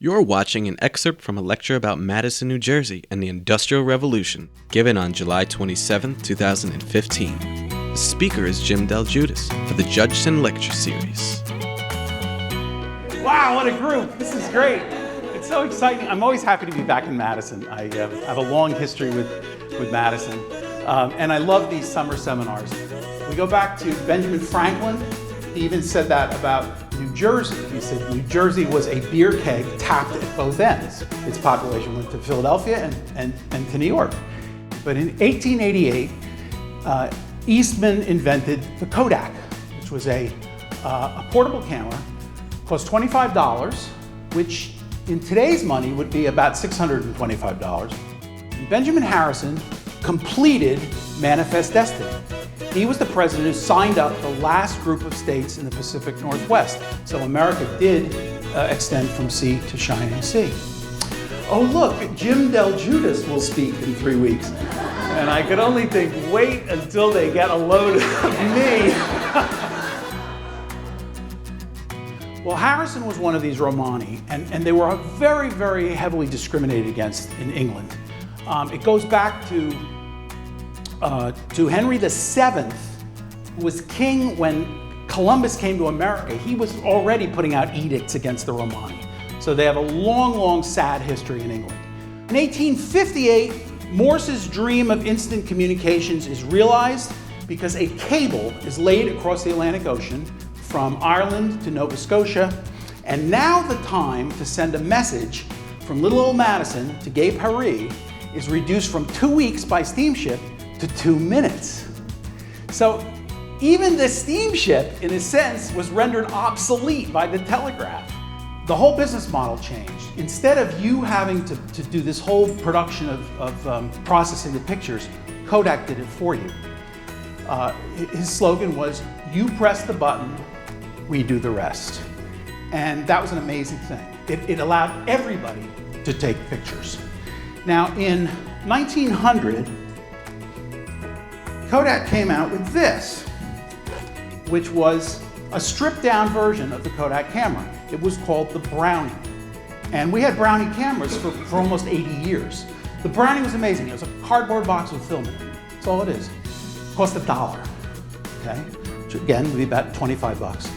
You're watching an excerpt from a lecture about Madison, New Jersey and the Industrial Revolution, given on July 27, 2015. The speaker is Jim DelGiudice for the Judgson Lecture Series. Wow, what a group. This is great. It's so exciting. I'm always happy to be back in Madison. I have a long history with Madison, and I love these summer seminars. We go back to Benjamin Franklin. He even said that about New Jersey. He said New Jersey was a beer keg tapped at both ends. Its population went to Philadelphia and to New York. But in 1888, Eastman invented the Kodak, which was a portable camera. Cost $25, which in today's money would be about $625. Benjamin Harrison completed Manifest Destiny. He was the president who signed up the last group of states in the Pacific Northwest. So America did extend from sea to shining sea. Oh look, Jim DelGiudice will speak in 3 weeks. And I could only think, wait until they get a load of me. Well, Harrison was one of these Romani, and they were very, very heavily discriminated against in England. It goes back to Henry VII, who was king when Columbus came to America. He was already putting out edicts against the Romani. So they have a long, long, sad history in England. In 1858, Morse's dream of instant communications is realized because a cable is laid across the Atlantic Ocean from Ireland to Nova Scotia, and now the time to send a message from little old Madison to Gay Paris is reduced from 2 weeks by steamship to 2 minutes. So even the steamship, in a sense, was rendered obsolete by the telegraph. The whole business model changed. Instead of you having to do this whole production of processing the pictures, Kodak did it for you. His slogan was, "You press the button, we do the rest." And that was an amazing thing. It allowed everybody to take pictures. Now in 1900, Kodak came out with this, which was a stripped down version of the Kodak camera. It was called the Brownie. And we had Brownie cameras for almost 80 years. The Brownie was amazing. It was a cardboard box with film in it. That's all it is. It cost $1, okay? Which again would be about 25 bucks.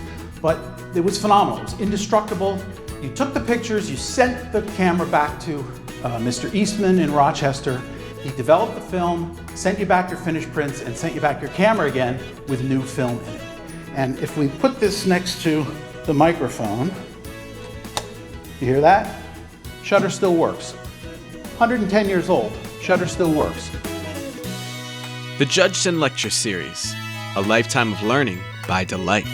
But it was phenomenal. It was indestructible. You took the pictures, you sent the camera back to Mr. Eastman in Rochester. He developed the film, sent you back your finished prints, and sent you back your camera again with new film in it. And if we put this next to the microphone, you hear that? Shutter still works. 110 years old, shutter still works. The Judgson Lecture Series, a lifetime of learning by delight.